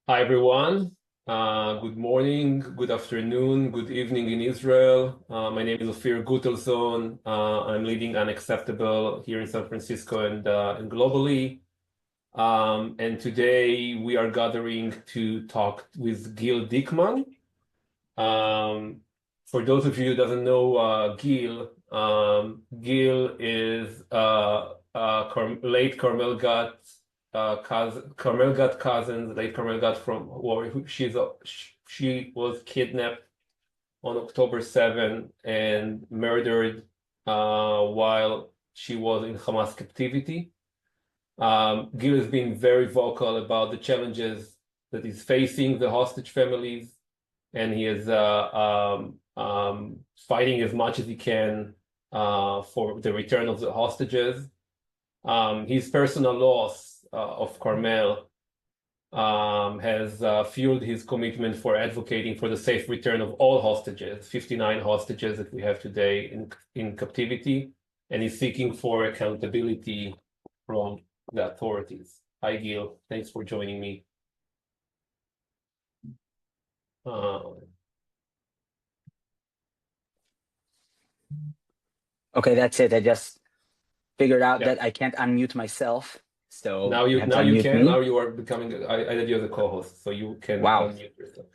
Hi, everyone. Good morning, good afternoon, good evening in Israel. My name is Ophir Gutelson. I'm leading Unacceptable here in San Francisco and globally. And today we are gathering to talk with Gil Dickmann. For those of you who doesn't know Gil is late Carmel Gat Carmel Gat cousins, late Carmel Gat from she was kidnapped on October 7 and murdered while she was in Hamas captivity. Gil has been very vocal about the challenges that he's facing the hostage families, and he is fighting as much as he can for the return of the hostages. His personal loss of Carmel has fueled his commitment for advocating for the safe return of all hostages, 59 hostages that we have today in captivity, and he's seeking for accountability from the authorities. Hi, Gil. Thanks for joining me. Okay, that's it. I just figured out Yeah. that I can't unmute myself, so Now you you have to now you unmute can. me. Now you are becoming. I added you as a co-host, so you can Wow, unmute yourself.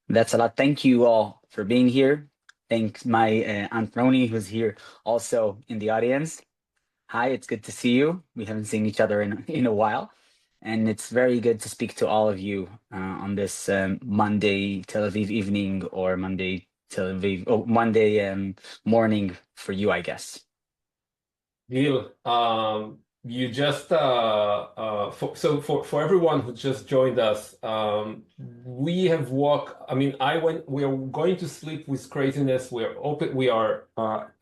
that's a lot. Thank you all for being here. Thanks my Aunt Roni, who's here also in the audience. Hi, it's good to see you. We haven't seen each other in a while, and it's very good to speak to all of you on this Monday Tel Aviv evening or Monday Tel Aviv Monday morning for you, I guess. Gil, you just for everyone who just joined us, we have walked. I mean, We are going to sleep with craziness. We are open. We are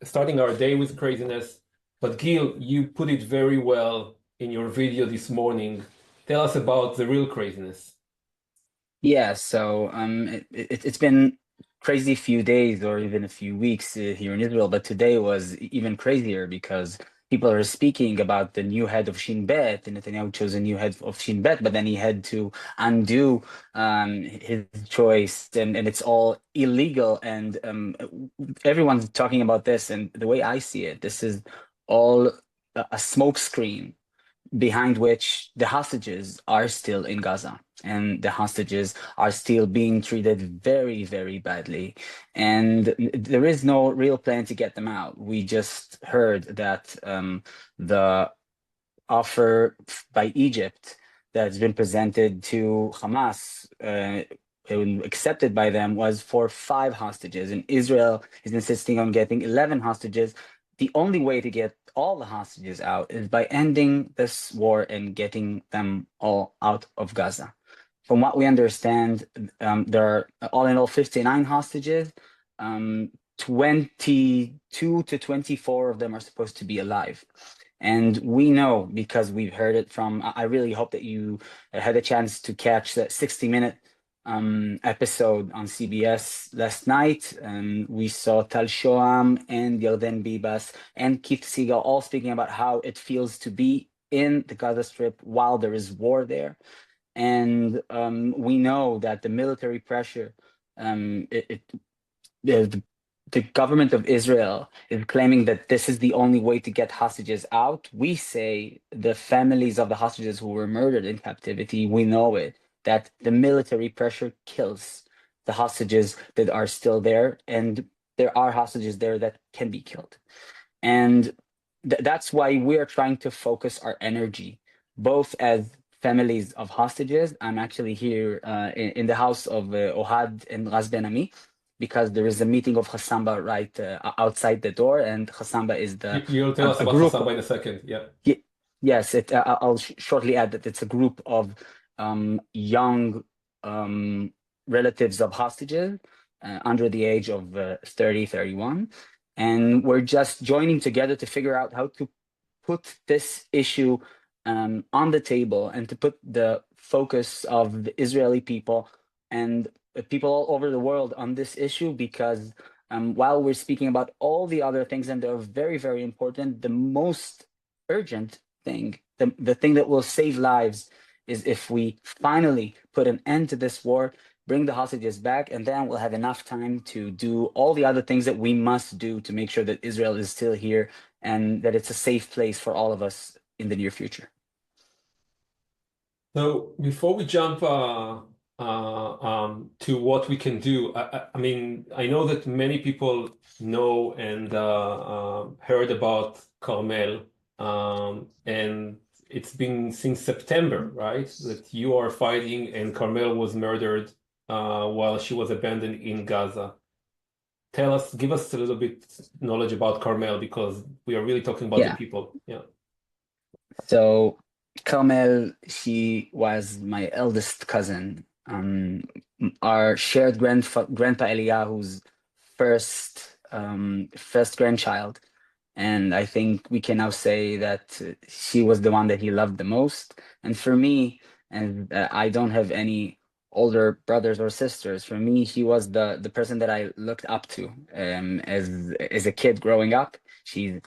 starting our day with craziness. But Gil, you put it very well in your video this morning. Tell us about the real craziness. Yeah, so it's been crazy few days or even a few weeks here in Israel, but today was even crazier because people are speaking about the new head of Shin Bet, and Netanyahu chose a new head of Shin Bet, but then he had to undo his choice, and it's all illegal. And everyone's talking about this, and the way I see it, this is all a smokescreen behind which the hostages are still in Gaza, and the hostages are still being treated very, very badly. And there is no real plan to get them out. We just heard that the offer by Egypt that's been presented to Hamas, accepted by them, was for 5 hostages, and Israel is insisting on getting 11 hostages. The only way to get all the hostages out is by ending this war and getting them all out of Gaza. From what we understand, there are all in all 59 hostages. 22 to 24 of them are supposed to be alive. And we know, because we've heard it from, I really hope that you had a chance to catch that 60-minute episode on CBS last night. We saw Tal Shoam and Yarden Bibas and Keith Segal all speaking about how it feels to be in the Gaza Strip while there is war there. And we know that the military pressure, the government of Israel is claiming that this is the only way to get hostages out. We say the families of the hostages who were murdered in captivity, we know it, that the military pressure kills the hostages that are still there, and there are hostages there that can be killed. And that's why we are trying to focus our energy, both as families of hostages. I'm actually here in the house of Ohad and Raz Ben Ami, because there is a meeting of Hassamba right outside the door, and Hassamba is You'll tell us a about group. Hassan in a second. Yeah. Yes, I'll shortly add that it's a group of young relatives of hostages under the age of 30, 31. And we're just joining together to figure out how to put this issue on the table and to put the focus of the Israeli people and people all over the world on this issue, because while we're speaking about all the other things, and they're very, very important, the most urgent thing, the thing that will save lives, is if we finally put an end to this war, bring the hostages back, and then we'll have enough time to do all the other things that we must do to make sure that Israel is still here and that it's a safe place for all of us in the near future. So before we jump to what we can do, I mean, I know that many people know and heard about Carmel, and it's been since September, right? That you are fighting and Carmel was murdered while she was abandoned in Gaza. Tell us, give us a little bit knowledge about Carmel because we are really talking about the Yeah. people. Yeah. So Carmel, she was my eldest cousin. Our shared grandpa Eliyahu's first grandchild. And I think we can now say that she was the one that he loved the most. And for me, and I don't have any older brothers or sisters. For me, he was the person that I looked up to as a kid growing up. She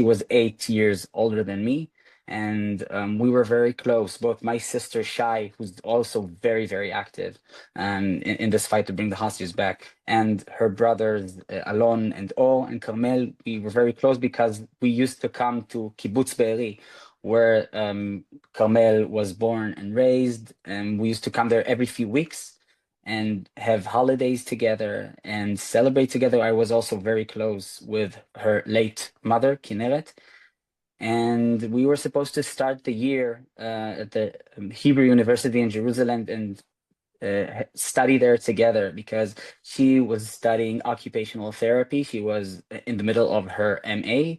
was 8 years older than me, and we were very close. Both my sister Shai, who's also very very active in this fight to bring the hostages back, and her brothers Alon and O and Carmel, we were very close because we used to come to Kibbutz Be'eri, where Carmel was born and raised, and we used to come there every few weeks and have holidays together and celebrate together. I was also very close with her late mother, Kineret, and we were supposed to start the year at the Hebrew University in Jerusalem and study there together because she was studying occupational therapy. She was in the middle of her MA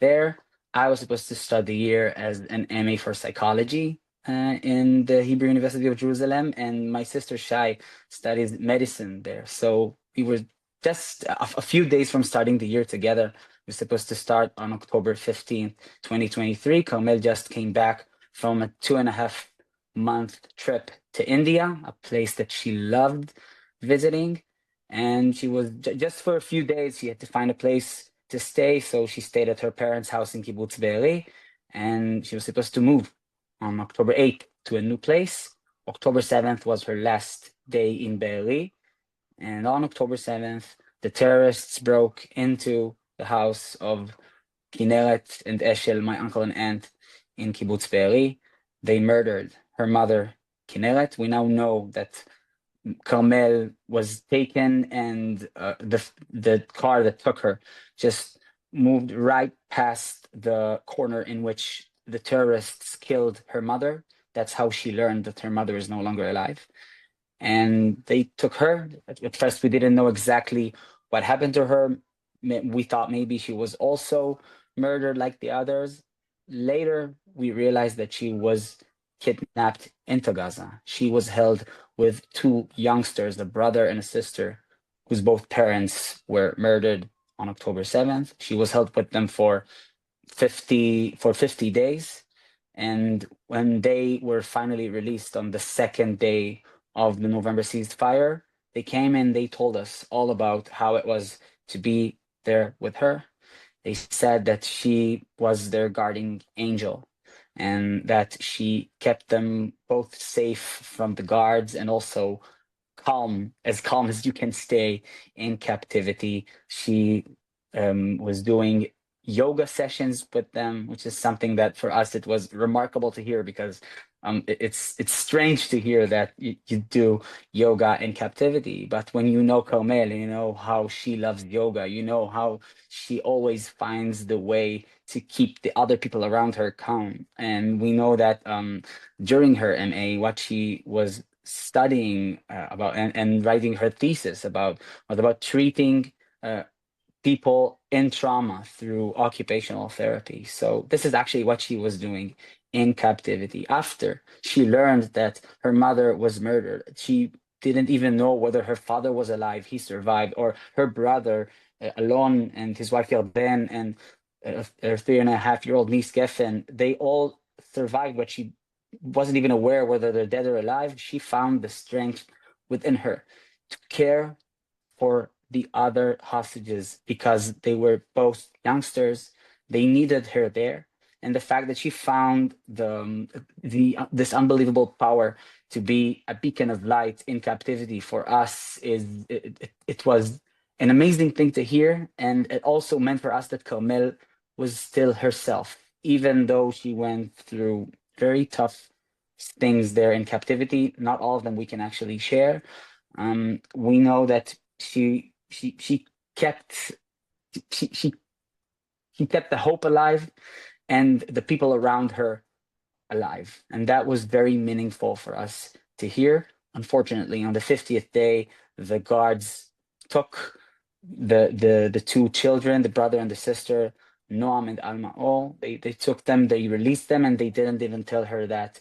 there. I was supposed to start the year as an MA for psychology in the Hebrew University of Jerusalem, and my sister Shai studies medicine there. So we were just a few days from starting the year together. We were supposed to start on October 15th, 2023. Carmel just came back from a 2.5 month trip to India, a place that she loved visiting. And she was just for a few days, she had to find a place to stay. So she stayed at her parents' house in Kibbutz Be'eri, and she was supposed to move on October 8th to a new place. October 7th was her last day in Be'eri. And on October 7th, the terrorists broke into the house of Kineret and Eshel, my uncle and aunt, in Kibbutz Be'eri. They murdered her mother, Kineret. We now know that Carmel was taken, and the car that took her just moved right past the corner in which the terrorists killed her mother. That's how she learned that her mother is no longer alive. And they took her. At first, we didn't know exactly what happened to her. We thought maybe she was also murdered like the others. Later, we realized that she was kidnapped into Gaza. She was held with two youngsters, a brother and a sister, whose both parents were murdered on October 7th. She was held with them for 50 days. And when they were finally released on the second day of the November ceasefire, they came and they told us all about how it was to be there with her. They said that she was their guarding angel and that she kept them both safe from the guards and also calm as you can stay in captivity. She was doing yoga sessions with them, which is something that for us it was remarkable to hear because it's strange to hear that you do yoga in captivity. But when you know Carmel, you know how she loves yoga, you know how she always finds the way to keep the other people around her calm. And we know that during her MA, what she was studying about and writing her thesis about was about treating people in trauma through occupational therapy. So this is actually what she was doing in captivity. After she learned that her mother was murdered, she didn't even know whether her father was alive, he survived, or her brother Alon and his wife Yarden and her 3.5-year-old niece Geffen, they all survived, but she wasn't even aware whether they're dead or alive. She found the strength within her to care for the other hostages because they were both youngsters. They needed her there. and the fact that she found the this unbelievable power to be a beacon of light in captivity for us it was an amazing thing to hear, and it also meant for us that Carmel was still herself, even though she went through very tough things there in captivity. Not all of them we can actually share. We know that she kept she she she kept the hope alive and the people around her alive. And that was very meaningful for us to hear. Unfortunately, on the 50th day, the guards took the two children, the brother and the sister, Noam and Alma. All they took them, they released them, and they didn't even tell her that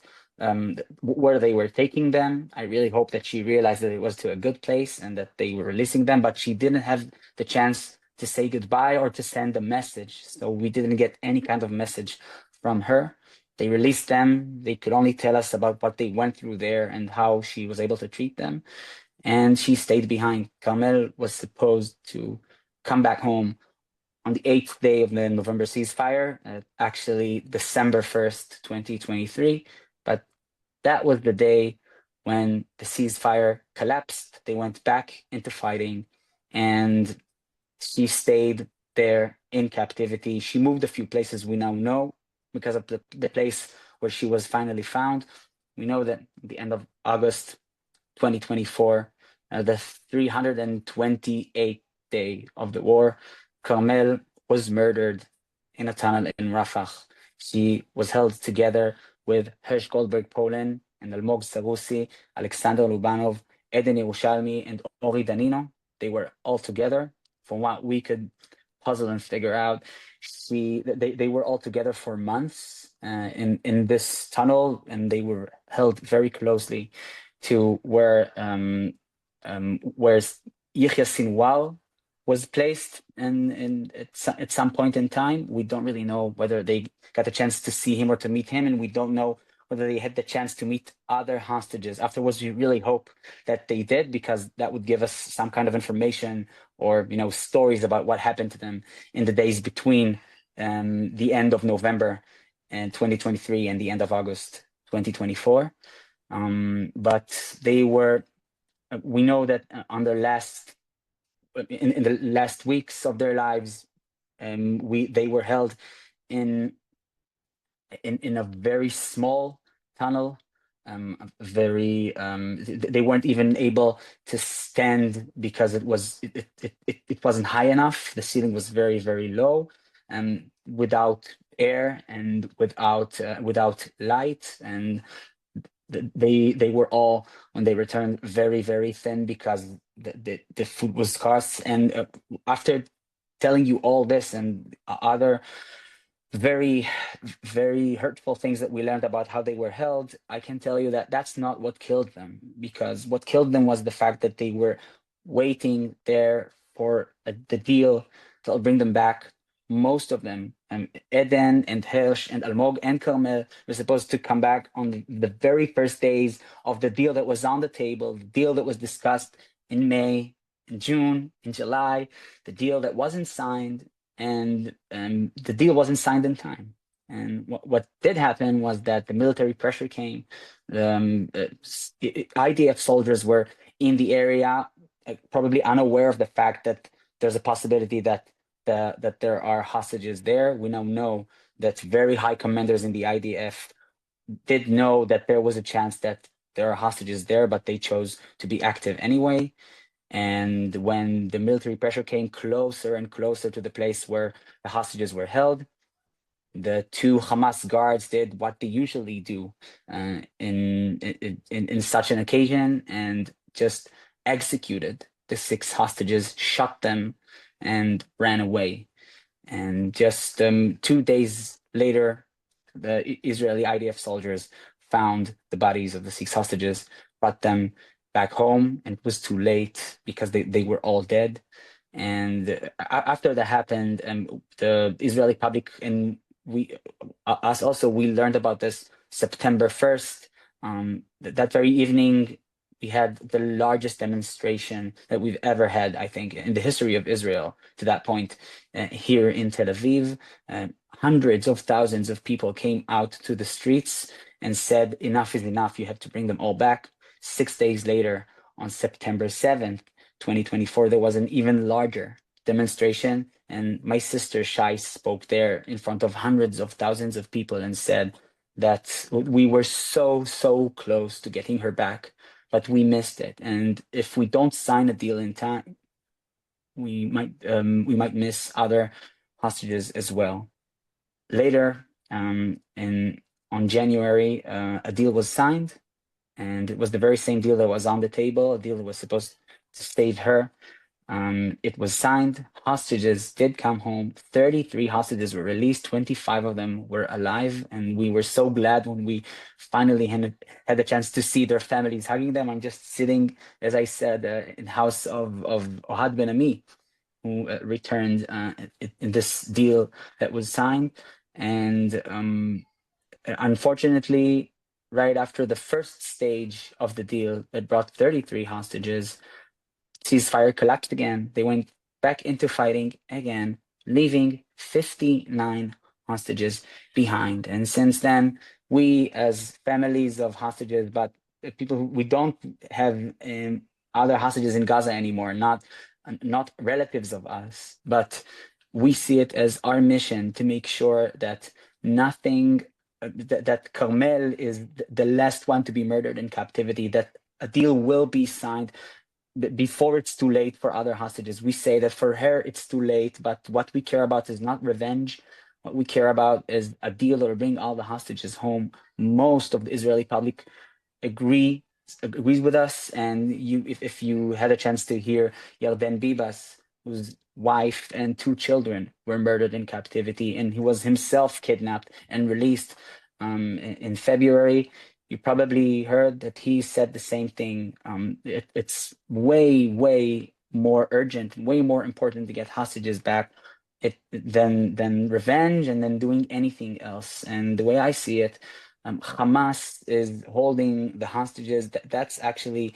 where they were taking them. I really hope that she realized that it was to a good place and that they were releasing them, but she didn't have the chance to say goodbye or to send a message. So we didn't get any kind of message from her. They released them. They could only tell us about what they went through there and how she was able to treat them. And she stayed behind. Carmel was supposed to come back home on the eighth day of the November ceasefire, actually December 1st, 2023. But that was the day when the ceasefire collapsed. They went back into fighting, and she stayed there in captivity. She moved a few places we now know because of the place where she was finally found. We know that at the end of August 2024, the 328th day of the war, Carmel was murdered in a tunnel in Rafah. She was held together with Hersh Goldberg Poland and Almog Sarusi, Alexander Lubanov, Eden Yerushalmi, and Ori Danino. They were all together. From what we could puzzle and figure out, they were all together for months in this tunnel, and they were held very closely to where Yahya Sinwar was placed, and at some point in time, we don't really know whether they got a chance to see him or to meet him, and we don't know whether they had the chance to meet other hostages. Afterwards, we really hope that they did, because that would give us some kind of information or stories about what happened to them in the days between the end of November and 2023 and the end of August 2024. But we know that on their last in the last weeks of their lives, they were held in a very small tunnel. They weren't even able to stand because it wasn't high enough. The ceiling was very, very low, without air and without light, and they were all, when they returned, very, very thin because the food was scarce. And after telling you all this and other very, very hurtful things that we learned about how they were held, I can tell you that that's not what killed them, because what killed them was the fact that they were waiting there for the deal that'll bring them back. Most of them, Eden and Hirsch and Almog and Carmel, were supposed to come back on the very first days of the deal that was on the table, the deal that was discussed in May, in June, in July, the deal that wasn't signed, and the deal wasn't signed in time. And what did happen was that the military pressure came. IDF soldiers were in the area, probably unaware of the fact that there's a possibility that there are hostages there. We now know that very high commanders in the IDF did know that there was a chance that there are hostages there, but they chose to be active anyway. And when the military pressure came closer and closer to the place where the hostages were held, the two Hamas guards did what they usually do in such an occasion, and just executed the six hostages, shot them, and ran away. And just 2 days later, the Israeli IDF soldiers found the bodies of the six hostages, brought them back home, and it was too late because they were all dead. And after that happened, the Israeli public and us also, we learned about this September 1st. That very evening, we had the largest demonstration that we've ever had, I think, in the history of Israel to that point, here in Tel Aviv. Hundreds of thousands of people came out to the streets and said, enough is enough, you have to bring them all back. 6 days later, on September 7th, 2024, there was an even larger demonstration. And my sister Shai spoke there in front of hundreds of thousands of people and said that we were so, so close to getting her back, but we missed it. And if we don't sign a deal in time, we might miss other hostages as well. Later, on January, a deal was signed, and it was the very same deal that was on the table, a deal that was supposed to save her. It was signed. Hostages did come home. 33 hostages were released. 25 of them were alive, and we were so glad when we finally had the chance to see their families hugging them. I'm just sitting, as I said, in the house of Ohad Ben Ami, who returned in this deal that was signed. And unfortunately, right after the first stage of the deal that brought 33 hostages, ceasefire collapsed again. They went back into fighting again, leaving 59 hostages behind. And since then, we, as families of hostages, but people we don't have other hostages in Gaza anymore, not relatives of us, but we see it as our mission to make sure that nothing, that Carmel is the last one to be murdered in captivity, that a deal will be signed before it's too late for other hostages. We say that for her it's too late, but what we care about is not revenge. What we care about is a deal that will bring all the hostages home. Most of the Israeli public agrees with us. And if you had a chance to hear Yarden Bibas, whose wife and two children were murdered in captivity, and he was himself kidnapped and released in February, you probably heard that he said the same thing. It's way, way more urgent, way more important to get hostages back than revenge and then doing anything else. And the way I see it, Hamas is holding the hostages. That's actually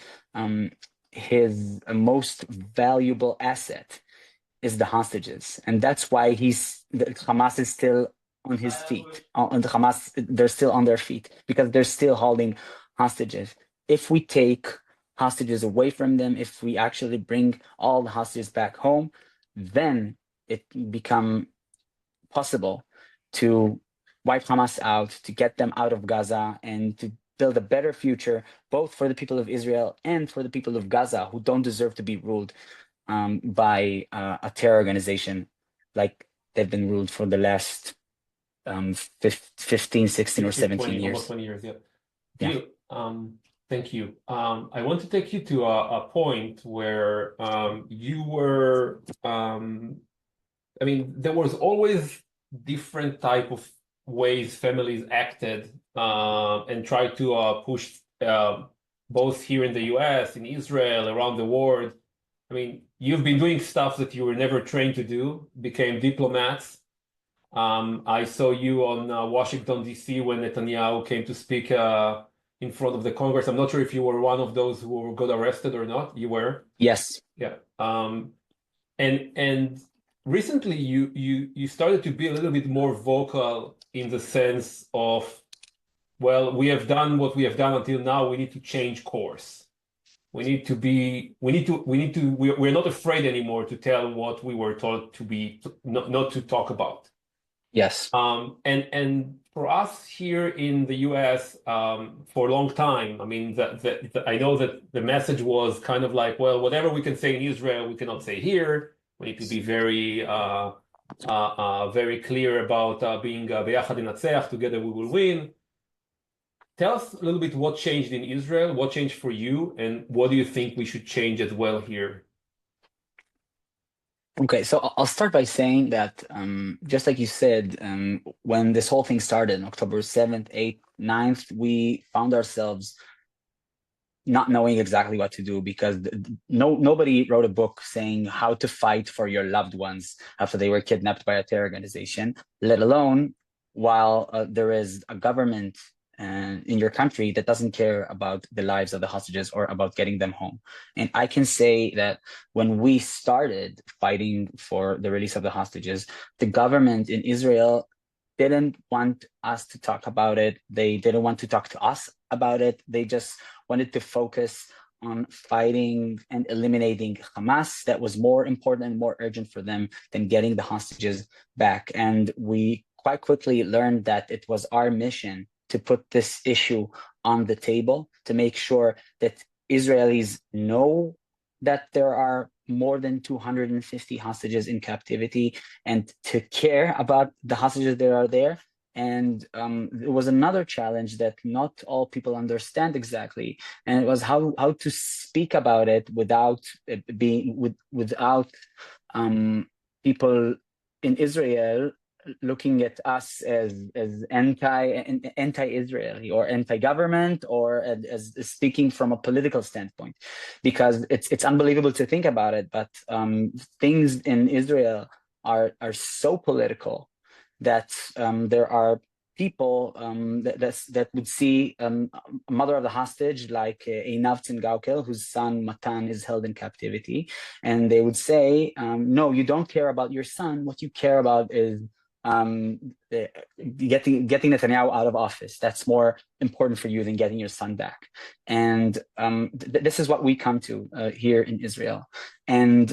his most valuable asset is the hostages, and that's why Hamas is still on his feet. On the Hamas, they're still on their feet because they're still holding hostages. If we take hostages away from them, if we actually bring all the hostages back home, then it become possible to wipe Hamas out, to get them out of Gaza, and to build a better future, both for the people of Israel and for the people of Gaza, who don't deserve to be ruled by a terror organization like they've been ruled for the last 15, 16, or 16, 17 20, almost years. 20 years, yeah. Yeah. Gil, thank you. I want to take you to a point where you were, I mean, there was always different type of ways families acted and tried to push both here in the US, in Israel, around the world. I mean, you've been doing stuff that you were never trained to do, became diplomats. I saw you on Washington, D.C. when Netanyahu came to speak in front of the Congress. I'm not sure if you were one of those who got arrested or not. You were? Yes. Yeah. And recently you started to be a little bit more vocal in the sense of, well, we have done what we have done until now. We need to change course. We're not afraid anymore to tell what we were taught to be, not to talk about. Yes. And for us here in the US, for a long time, I mean, I know that the message was kind of like, well, whatever we can say in Israel, we cannot say here. We need to be very clear about being ביחד ננצח, together we will win. Tell us a little bit what changed in Israel, what changed for you, and what do you think we should change as well here? Okay, so I'll start by saying that just like you said, when this whole thing started, October 7th, 8th, 9th, we found ourselves not knowing exactly what to do because nobody wrote a book saying how to fight for your loved ones after they were kidnapped by a terror organization, let alone while there is a government in your country that doesn't care about the lives of the hostages or about getting them home. And I can say that when we started fighting for the release of the hostages, the government in Israel didn't want us to talk about it. They didn't want to talk to us about it. They just wanted to focus on fighting and eliminating Hamas. That was more important and more urgent for them than getting the hostages back. And we quite quickly learned that it was our mission to put this issue on the table, to make sure that Israelis know that there are more than 250 hostages in captivity, and to care about the hostages that are there. And it was another challenge that not all people understand exactly, and it was how to speak about it without without people in Israel looking at us as anti-Israeli or anti-government, or as speaking from a political standpoint, because it's unbelievable to think about it, but things in Israel are so political that there are people that would see a mother of the hostage like Einav Gaukel, whose son Matan is held in captivity, and they would say, no, you don't care about your son. What you care about is getting Netanyahu out of office. That's more important for you than getting your son back. And this is what we come to here in Israel. And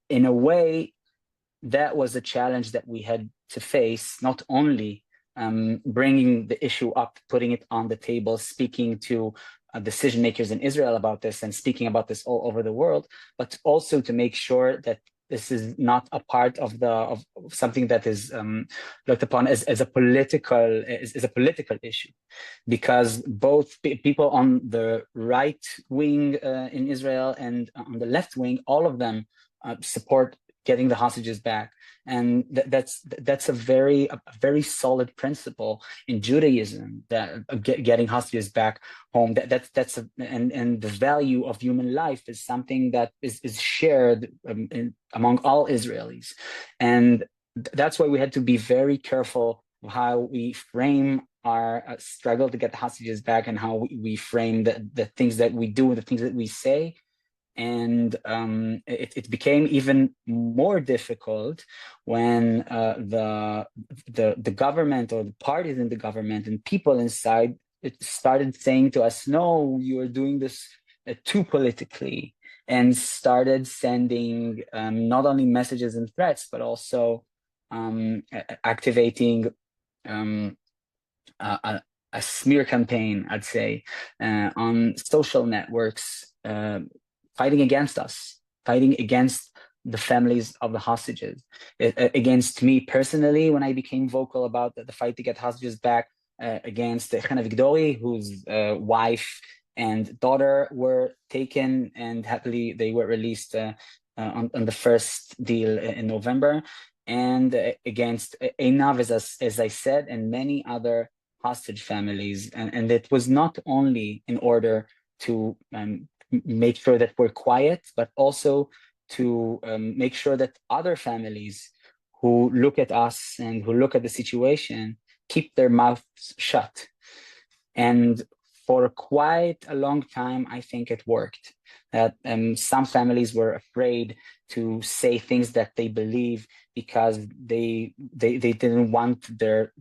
in a way, that was a challenge that we had to face, not only bringing the issue up, putting it on the table, speaking to decision makers in Israel about this and speaking about this all over the world, but also to make sure that this is not a part of something that is looked upon as a political issue, because both people on the right wing in Israel and on the left wing, all of them support getting the hostages back, and that's a very solid principle in Judaism, that getting hostages back home. And the value of human life is something that is shared among all Israelis, and that's why we had to be very careful how we frame our struggle to get the hostages back, and how we frame the things that we do and the things that we say. And it became even more difficult when the government, or the parties in the government and people inside it, started saying to us, no, you are doing this too politically, and started sending not only messages and threats, but also activating a, a smear campaign, I'd say, on social networks, fighting against us, fighting against the families of the hostages, against me personally when I became vocal about the fight to get hostages back, against Chana Vigdori, whose wife and daughter were taken, and happily they were released on the first deal in November, and against Einav, as I said, and many other hostage families. And it was not only in order to make sure that we're quiet, but also to make sure that other families who look at us and who look at the situation keep their mouths shut. And for quite a long time, I think it worked. That some families were afraid to say things that they believe, because they didn't want their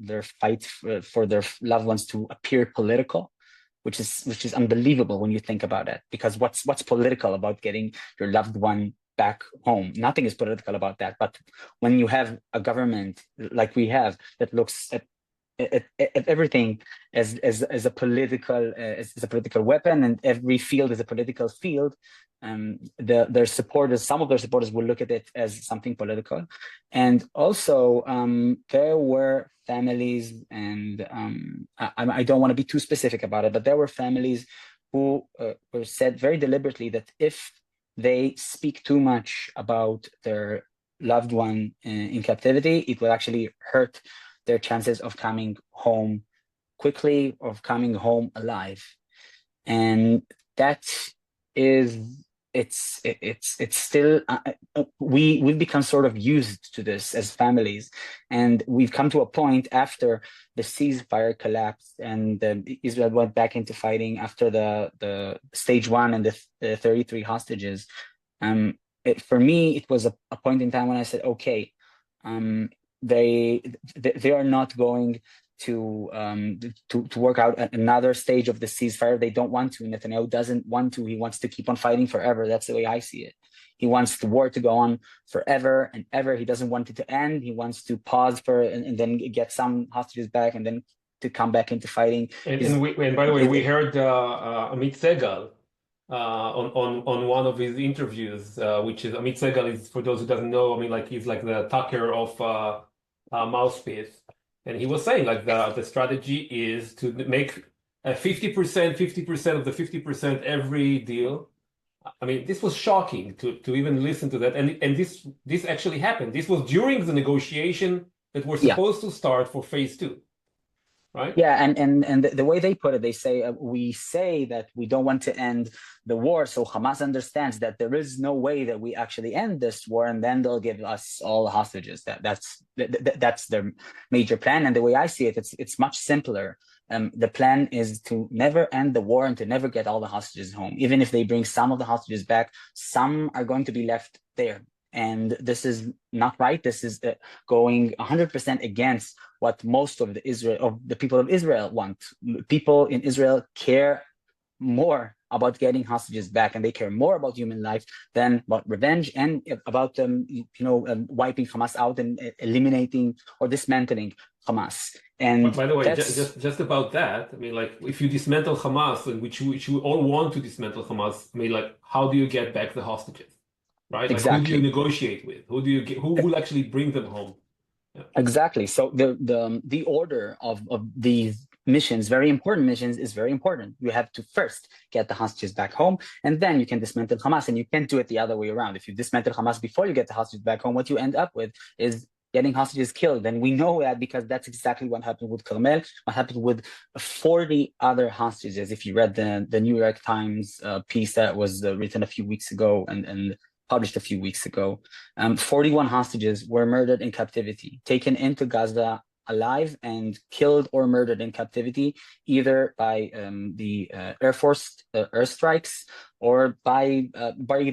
fight for their loved ones to appear political, which is unbelievable when you think about it. Because what's political about getting your loved one back home? Nothing is political about that. But when you have a government like we have that looks at everything as a political weapon, and every field is a political field, their supporters, some of their supporters, will look at it as something political. And also there were families, and I don't want to be too specific about it, but there were families who were said very deliberately that if they speak too much about their loved one in captivity, it will actually hurt their chances of coming home quickly, of coming home alive. And that is it's still we've become sort of used to this as families, and we've come to a point after the ceasefire collapsed and Israel went back into fighting after the stage one and the 33 hostages. For me, it was a point in time when I said, okay, um, they they are not going to work out another stage of the ceasefire. They don't want to. Netanyahu doesn't want to. He wants to keep on fighting forever. That's the way I see it. He wants the war to go on forever and ever. He doesn't want it to end. He wants to pause for and then get some hostages back and then to come back into fighting. And by the way, we heard Amit Segal on one of his interviews, which is Amit Segal is, for those who doesn't know, I mean, like he's like the Tucker of Mouthpiece, and he was saying like the strategy is to make a 50%, 50% of the 50% every deal. I mean, this was shocking to even listen to that, and this actually happened. This was during the negotiation that were Yeah. supposed to start for phase two, right? Yeah, and the way they put it, they say we say that we don't want to end the war, so Hamas understands that there is no way that we actually end this war, and then they'll give us all hostages. That's their major plan, and the way I see it, it's much simpler. The plan is to never end the war and to never get all the hostages home. Even if they bring some of the hostages back, some are going to be left there. And this is not right. This is going 100% against what most of the people of Israel want. People in Israel care more about getting hostages back, and they care more about human life than about revenge and about wiping Hamas out and eliminating or dismantling Hamas. And By the way, that's just about that, I mean, like, if you dismantle Hamas, and which we all want to dismantle Hamas, I mean, like, how do you get back the hostages, right? Like, who do you exactly. negotiate with? Who do you get? Who will actually bring them home? Yeah. Exactly. So the order of these missions, very important missions, is very important. You have to first get the hostages back home, and then you can dismantle Hamas. And you can't do it the other way around. If you dismantle Hamas before you get the hostages back home, what you end up with is getting hostages killed. And we know that because that's exactly what happened with Carmel, what happened with 40 other hostages. If you read the New York Times piece that was written a few weeks ago and published a few weeks ago, 41 hostages were murdered in captivity, taken into Gaza alive and killed or murdered in captivity, either by the Air Force airstrikes or by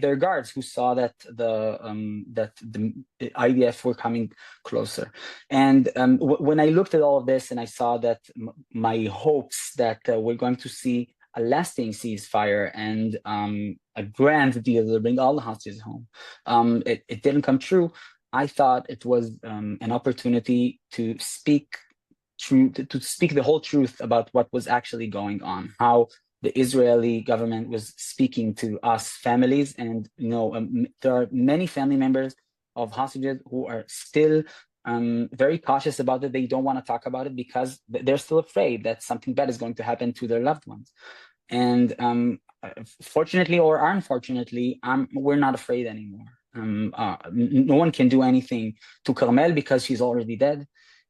their guards who saw that the IDF were coming closer. And when I looked at all of this and I saw that my hopes that we're going to see a lasting ceasefire and a grand deal to bring all the hostages home, it didn't come true. I thought it was an opportunity to speak to speak the whole truth about what was actually going on, how the Israeli government was speaking to us families, and there are many family members of hostages who are still very cautious about it. They don't want to talk about it because they're still afraid that something bad is going to happen to their loved ones. And fortunately or unfortunately, we're not afraid anymore. No one can do anything to Carmel because she's already dead.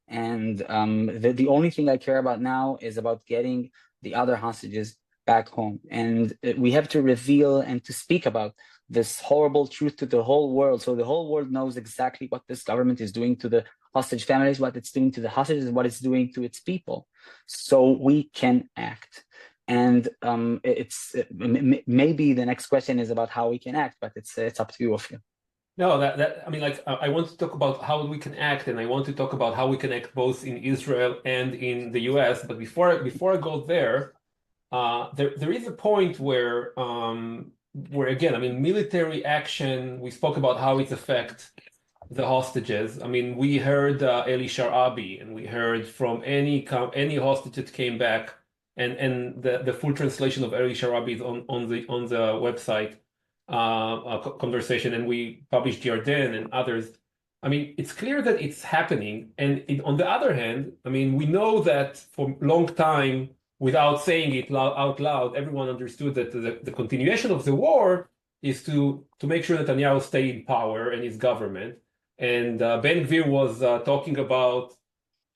And the only thing I care about now is about getting the other hostages back home. And we have to reveal and to speak about this horrible truth to the whole world, so the whole world knows exactly what this government is doing to the hostage families, what it's doing to the hostages, and what it's doing to its people, so we can act. And maybe the next question is about how we can act, but it's up to you, Ophir. No, that I mean, like, I want to talk about how we can act, and I want to talk about how we can act both in Israel and in the US. But before I go there, there is a point where again, I mean, military action. We spoke about how it affects the hostages. I mean, we heard Eli Sharabi, and we heard from any hostage that came back, and the full translation of Eli Sharabi is on the website conversation, and we published Yarden and others. I mean, it's clear that it's happening, and on the other hand, I mean, we know that for a long time, without saying it out loud, everyone understood that the continuation of the war is to make sure Netanyahu stay in power and his government. And Ben Gvir was talking about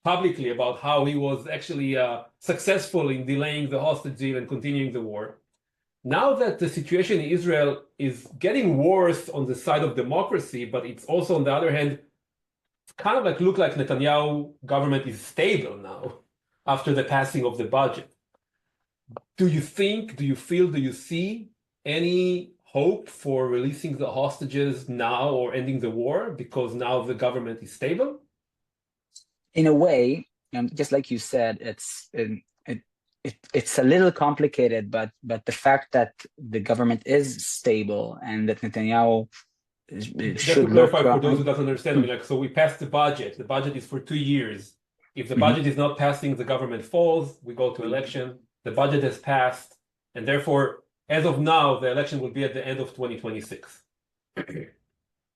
publicly about how he was actually successful in delaying the hostage deal and continuing the war. now that the situation in Israel is getting worse on the side of democracy, but it's also on the other hand, it's kind of like look like Netanyahu government is stable now after the passing of the budget. Do you think, do you feel, do you see any hope for releasing the hostages now or ending the war because now the government is stable? In a way, just like you said, it's a little complicated, but the fact that the government is stable and that Netanyahu Just to should look clarify for those who doesn't understand, I mean, like, so we passed the budget. The budget is for 2 years. If the Mhm. budget is not passing, the government falls. We go to election. The budget has passed, and therefore, as of now, the election will be at the end of 2026.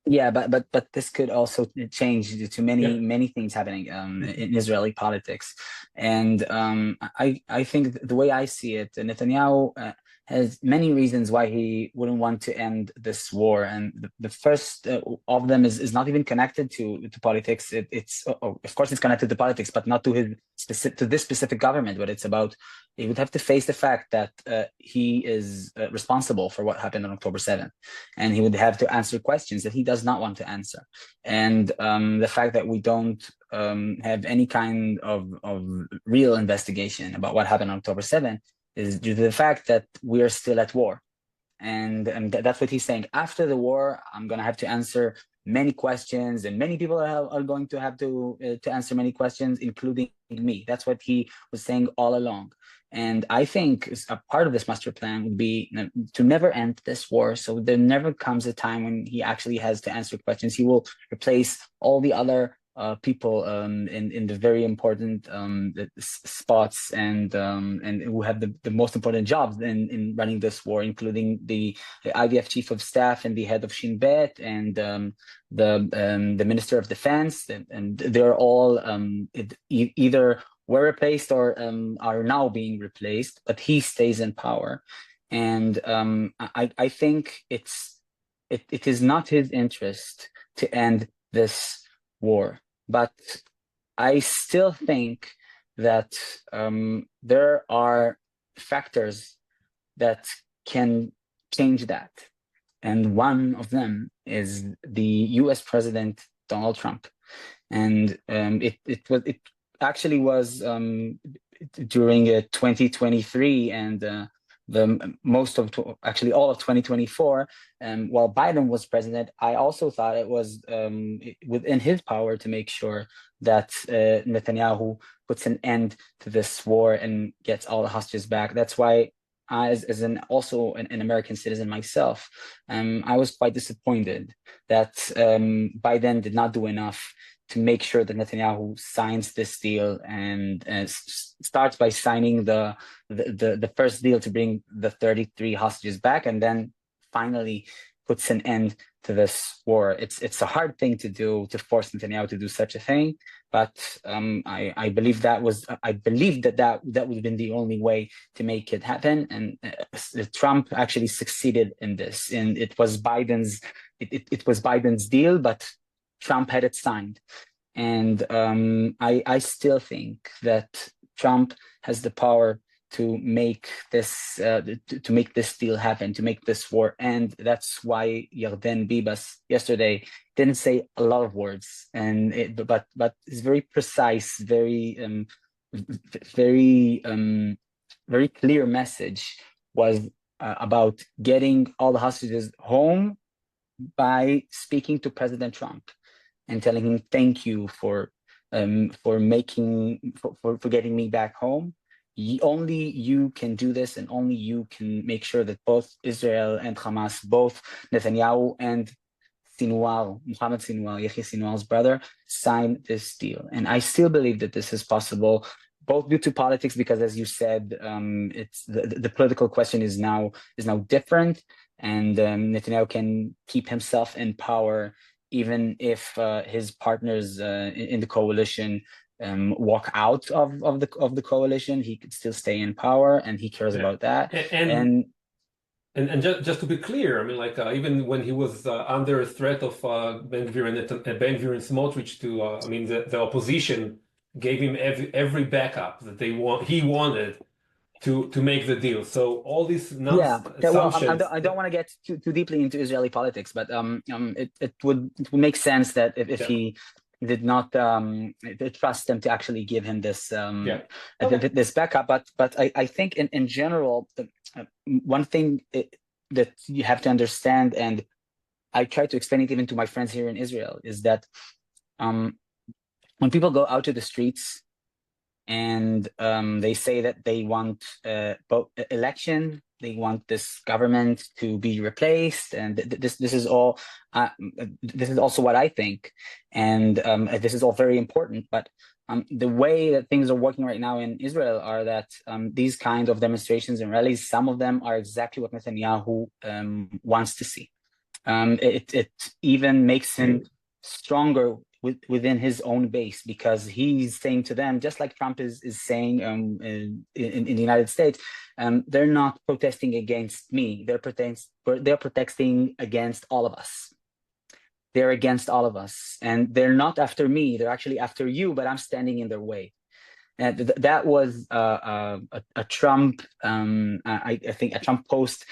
Yeah, but this could also change due to Yeah. many things happening Mhm. in Israeli politics, and I think the way I see it, Netanyahu has many reasons why he wouldn't want to end this war, and the first of them is not even connected to politics. It's of course it's connected to politics, but not to his specific to this specific government. But it's about he would have to face the fact that he is responsible for what happened on October 7th, and he would have to answer questions that he does not want to answer. And the fact that we don't have any kind of real investigation about what happened on October 7th is due to the fact that we are still at war. And that's what he's saying. After the war, I'm going to have to answer many questions, and many people are going to have to answer many questions, including me. That's what he was saying all along. And I think a part of this master plan would be to never end this war. So there never comes a time when he actually has to answer questions. He will replace all the other people in the very important spots and who have the most important jobs in running this war, including the IDF chief of staff and the head of Shin Bet and the minister of defense, and they're all either were replaced or are now being replaced, but he stays in power. And I think it is not his interest to end this war. But I still think that there are factors that can change that. And one of them is the US President Donald Trump. And it actually was during 2023 and the most of actually all of 2024, while Biden was president. I also thought it was within his power to make sure that Netanyahu puts an end to this war and gets all the hostages back. That's why as an also an American citizen myself, I was quite disappointed that Biden did not do enough to make sure that Netanyahu signs this deal and starts by signing the first deal to bring the 33 hostages back, and then finally puts an end to this war. It's a hard thing to do, to force Netanyahu to do such a thing, but I believe that would have been the only way to make it happen. And Trump actually succeeded in this, and it was Biden's deal, but Trump had it signed. And I still think that Trump has the power to make to make this deal happen, to make this war end. That's why Yarden Bibas yesterday didn't say a lot of words, but it's very precise, very very clear message was about getting all the hostages home by speaking to President Trump and telling him thank you for making for getting me back home. Only you can do this, and only you can make sure that both Israel and Hamas, both Netanyahu and Muhammad Sinwar, Yahya Sinwar's brother, sign this deal. And I still believe that this is possible, both due to politics, because as you said, it's the political question is now different, and Netanyahu can keep himself in power even if his partners in the coalition walk out of the coalition. He could still stay in power, and he cares Yeah. about that. And And and just to be clear, I mean, like even when he was under threat of Ben Gvir and Smotrich to, I mean, the opposition gave him every backup that he wanted to make the deal. So all these Yeah. Yeah, well, assumptions. I don't want to get too deeply into Israeli politics, but it would make sense that if Yeah, he did not trust them to actually give him this yeah. Okay. this backup, but I think in general, one thing that you have to understand, and I try to explain it even to my friends here in Israel, is that um, when people go out to the streets and they say that they want both election, they want this government to be replaced, and this is all. This is also what I think, and this is all very important. But the way that things are working right now in Israel are that these kinds of demonstrations and rallies, some of them are exactly what Netanyahu wants to see. It even makes him stronger within his own base, because he's saying to them, just like Trump is saying in the United States, they're not protesting against me. They're protesting against all of us. They're against all of us, and they're not after me. They're actually after you, but I'm standing in their way. And that was a Trump, I think, a Trump post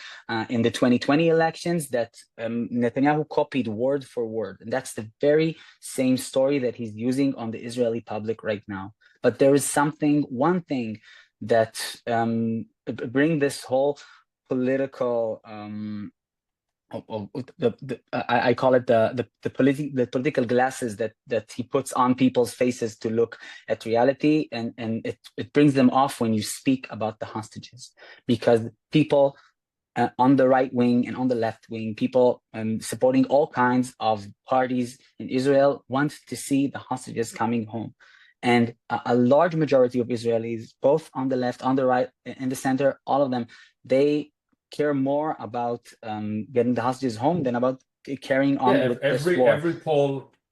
in the 2020 elections that Netanyahu copied word for word. And that's the very same story that he's using on the Israeli public right now. But there is one thing that bring this whole political I call it the political glasses that he puts on people's faces to look at reality, and it brings them off when you speak about the hostages, because people on the right wing and on the left wing, people supporting all kinds of parties in Israel, want to see the hostages coming home. And a large majority of Israelis, both on the left, on the right, in the center, all of them, they care more about getting the hostages home than about carrying on Yeah, with this war.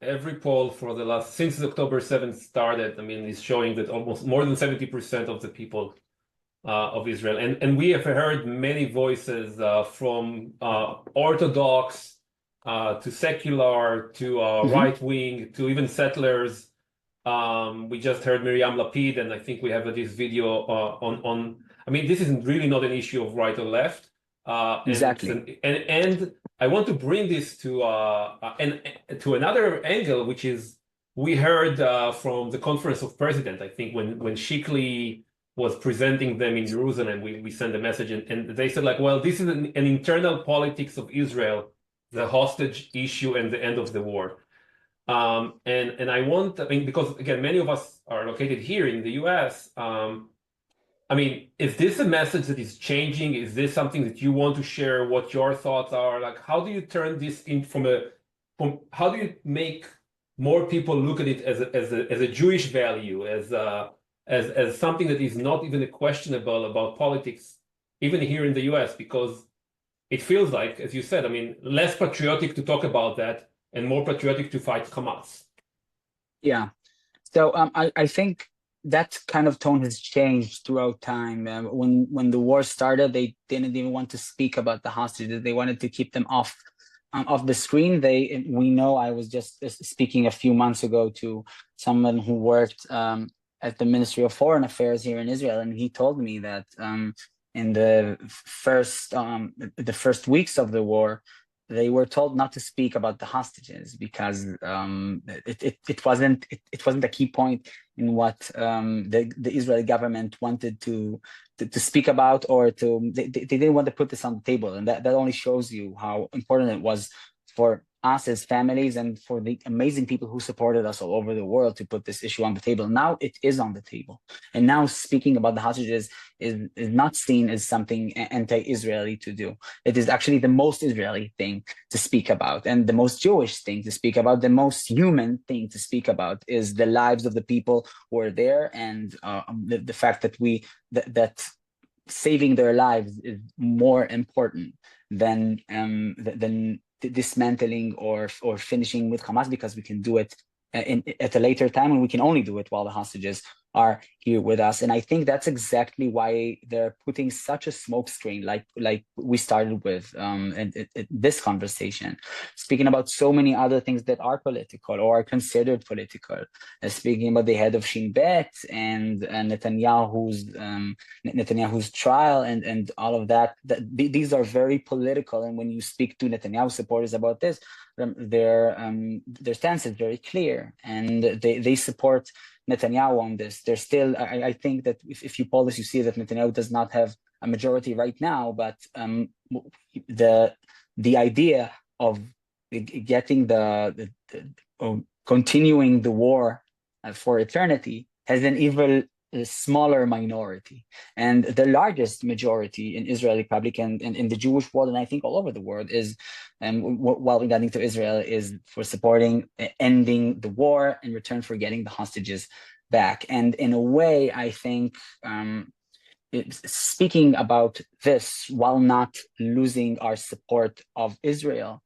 every poll for the last since October 7th started, I mean, is showing that almost more than 70% of the people of Israel, and we have heard many voices from Orthodox to secular to Mhm. right wing to even settlers. We just heard Miriam Lapid, and I think we have this video on. I mean, this is really not an issue of right or left, and it's Exactly. and I want to bring this and to another angle, which is we heard from the Conference of Presidents. I think when Shikli was presenting them in Jerusalem, we sent a message, and they said like, well, this is an internal politics of Israel, the hostage issue and the end of the war. And I mean, because again, many of us are located here in the US. I mean, is this a message that is changing? Is this something that you want to share? What your thoughts are? Like, how do you turn this in how do you make more people look at it as a Jewish value, as something that is not even a questionable about politics, even here in the US? Because it feels like, as you said, I mean, less patriotic to talk about that and more patriotic to fight Hamas. Yeah. So I think that kind of tone has changed throughout time. When the war started, they didn't even want to speak about the hostages. They wanted to keep them off the screen. We know, I was just speaking a few months ago to someone who worked at the Ministry of Foreign Affairs here in Israel, and he told me that in the first weeks of the war, they were told not to speak about the hostages because it wasn't a key point in what the Israeli government wanted to speak about, or they didn't want to put this on the table, and that only shows you how important it was for us as families and for the amazing people who supported us all over the world to put this issue on the table. Now it is on the table, and now speaking about the hostages is not seen as something anti-Israeli to do. It is actually the most Israeli thing to speak about, and the most Jewish thing to speak about. The most human thing to speak about is the lives of the people who are there, and the fact that that saving their lives is more important than dismantling or finishing with Hamas, because we can do it at a later time, and we can only do it while the hostages are here with us. And I think that's exactly why they're putting such a smokescreen, like we started with this conversation, speaking about so many other things that are political or are considered political, speaking about the head of Shin Bet and Netanyahu's trial and all of that. These are very political. And when you speak to Netanyahu supporters about this, their stance is very clear, and they support Netanyahu on this. There's still, I think that if you poll this, you see that Netanyahu does not have a majority right now, but the idea of getting continuing the war for eternity has an even smaller minority, and the largest majority in Israeli public and in the Jewish world, and I think all over the world, is while regarding to Israel, is for supporting ending the war in return for getting the hostages back. And in a way, I think speaking about this while not losing our support of Israel,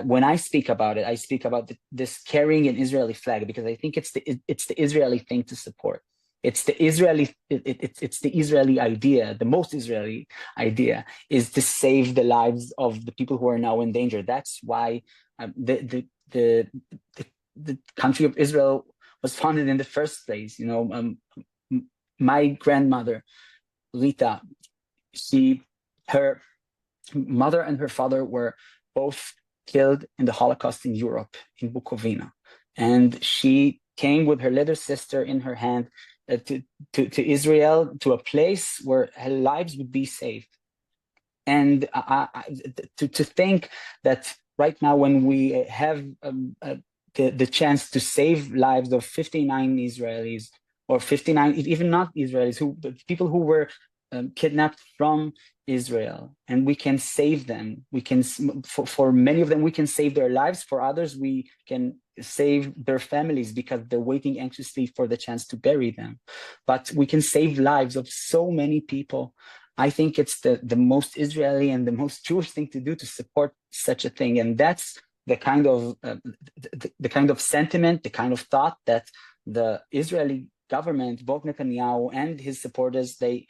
when I speak about it, I speak about this carrying an Israeli flag, because I think it's the Israeli thing to support. It's the Israeli idea. The most Israeli idea is to save the lives of the people who are now in danger. That's why the country of Israel was founded in the first place. My grandmother Rita, her mother and her father were both killed in the Holocaust in Europe, in Bukovina, and she came with her little sister in her hand to Israel, to a place where her lives would be saved. And to think that right now, when we have the chance to save lives of 59 Israelis, or 59, even not Israelis, people who were kidnapped from Israel, and we can save them. We can, for many of them, we can save their lives. For others, we can save their families because they're waiting anxiously for the chance to bury them. But we can save lives of so many people. I think it's the most Israeli and the most Jewish thing to do, to support such a thing. And that's the kind of sentiment, the kind of thought that the Israeli government, both Netanyahu and his supporters, they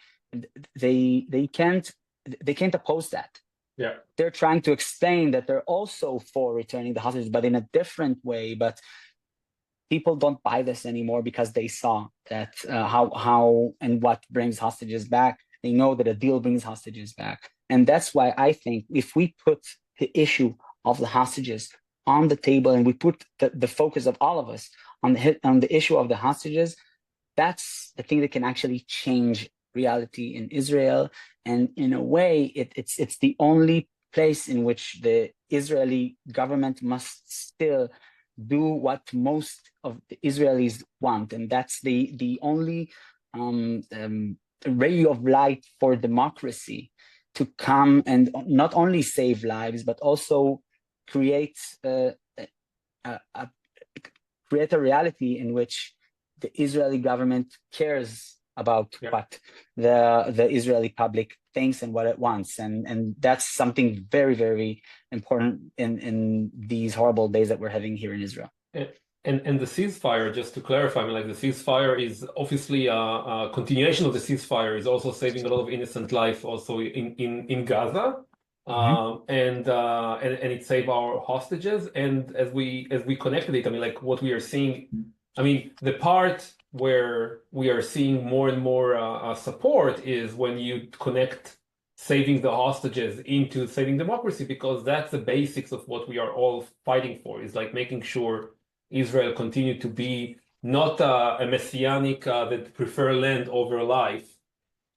can't oppose that. Yeah. They're trying to explain that they're also for returning the hostages, but in a different way. But people don't buy this anymore, because they saw that how and what brings hostages back. They know that a deal brings hostages back. And that's why I think if we put the issue of the hostages on the table, and we put the focus of all of us on the issue of the hostages, that's the thing that can actually change reality in Israel. And in a way, it's the only place in which the Israeli government must still do what most of the Israelis want, and that's the only ray of light for democracy to come and not only save lives, but also create a reality in which the Israeli government cares about what the Israeli public thinks and what it wants. And that's something very, very important in these horrible days that we're having here in Israel. And the ceasefire, just to clarify, I mean, like, the ceasefire is obviously a continuation of the ceasefire, is also saving a lot of innocent life also in Gaza. And it saved our hostages. And as we connected it, I mean, like, what we are seeing, I mean, the part where we are seeing more and more support is when you connect saving the hostages into saving democracy, because that's the basics of what we are all fighting for, is like making sure Israel continue to be not a messianic that prefer land over life,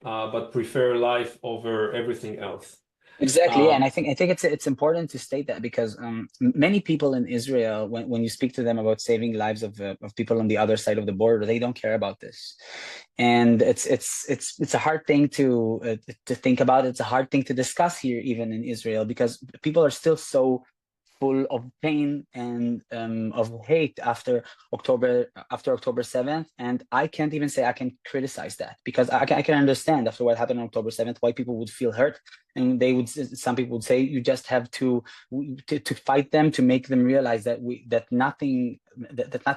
but prefer life over everything else. Exactly, and I think it's important to state that, because many people in Israel, when you speak to them about saving lives of people on the other side of the border, they don't care about this, and it's a hard thing to think about. It's a hard thing to discuss here, even in Israel, because people are still so full of pain and of hate after October 7th. And I can't even say I can criticize that, because I can understand after what happened on October 7th why people would feel hurt, and some people would say you just have to fight them, to make them realize that nothing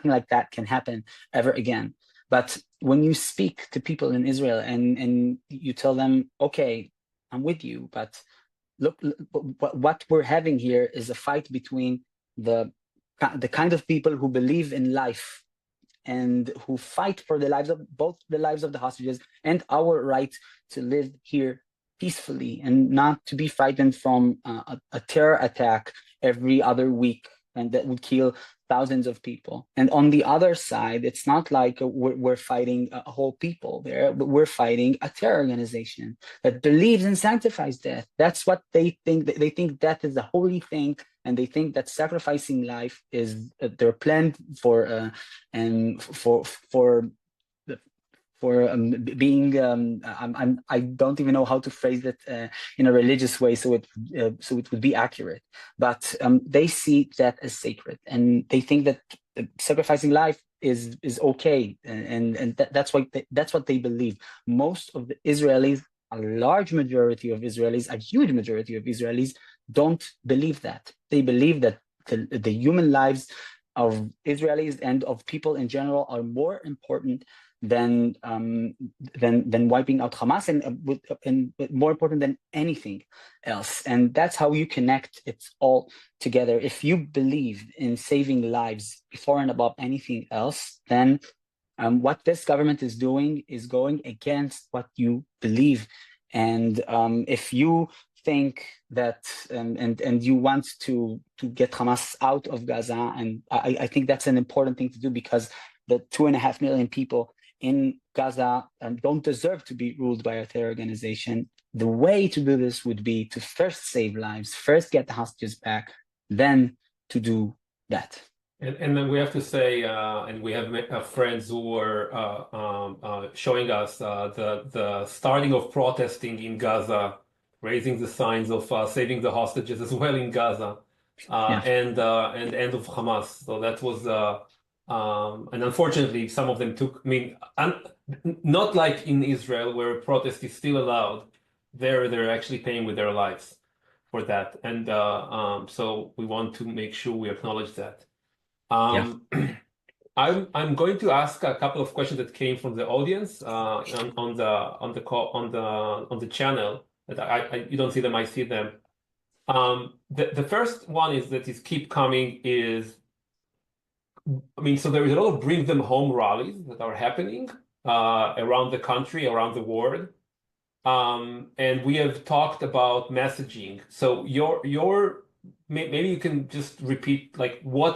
like that can happen ever again. But when you speak to people in Israel and you tell them, okay, I'm with you, but look, what we're having here is a fight between the the kind of people who believe in life and who fight for the lives of both the lives of the hostages and our right to live here peacefully and not to be frightened from a terror attack every other week and that would kill thousands of people. And on the other side, it's not like we're fighting a whole people there, but we're fighting a terror organization that believes and sanctifies death. That's what they think. They think death is a holy thing, and they think that sacrificing life is their plan for and for being I don't even know how to phrase it in a religious way so it would be accurate, but they see that as sacred and they think that sacrificing life is okay, and that's why that's what they believe. Most of the Israelis, a large majority of Israelis, a huge majority of Israelis don't believe that. They believe that the human lives of Israelis and of people in general are more important than wiping out Hamas and more important than anything else. And that's how you connect it all together. If you believe in saving lives before and above anything else, then what this government is doing is going against what you believe. And if you think that and you want to get Hamas out of Gaza, and I think that's an important thing to do because the 2.5 million people in Gaza don't deserve to be ruled by a terror organization. The way to do this would be to first save lives, first get the hostages back, then to do that. And then we have to say, and we have friends who were showing us the starting of protesting in Gaza, raising the signs of saving the hostages as well in Gaza, Yeah. and end of Hamas. So that was, and unfortunately, some of them took. I mean, not like in Israel where protest is still allowed. They're actually paying with their lives for that, and so we want to make sure we acknowledge that. Yeah. I'm going to ask a couple of questions that came from the audience on the call on the channel that I you don't see them, I see them. The first one is that is keep coming is, I mean, so there is a lot of bring them home rallies that are happening around the country, around the world. And we have talked about messaging. So maybe you can just repeat like what.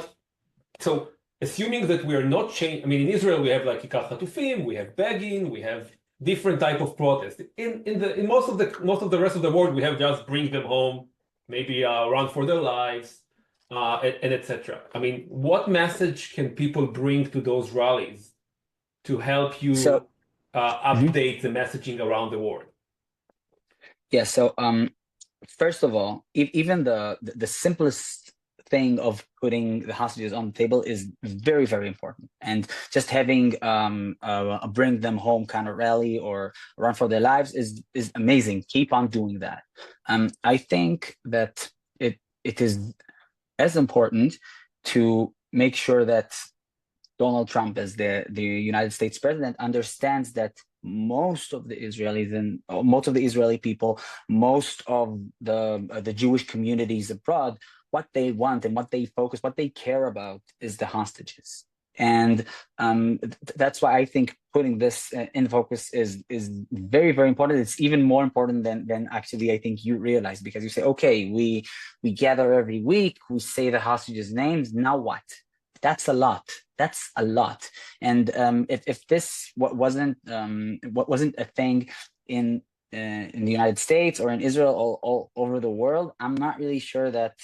So assuming that we are not changing, I mean, in Israel we have like Ikar Hatufim, we have begging, we have different type of protest. In most of the rest of the world, we have just bring them home, maybe run for their lives, and etc. I mean, what message can people bring to those rallies to help So you mhm. update the messaging around the world? Yeah. So first of all, even the simplest thing of putting the hostages on the table is very, very important. And just having a bring them home kind of rally or run for their lives is amazing. Keep on doing that. I think that it is as important to make sure that Donald Trump, as the United States president, understands that most of the Israelis and most of the Israeli people, most of the Jewish communities abroad, what they want and what they focus, what they care about is the hostages. And that's why I think putting this in focus is very, very important. It's even more important than actually I think you realize, because you say, okay, we gather every week, we say the hostages' names. Now what? That's a lot. That's a lot. And if this what wasn't a thing in the United States or in Israel, all over the world, I'm not really sure that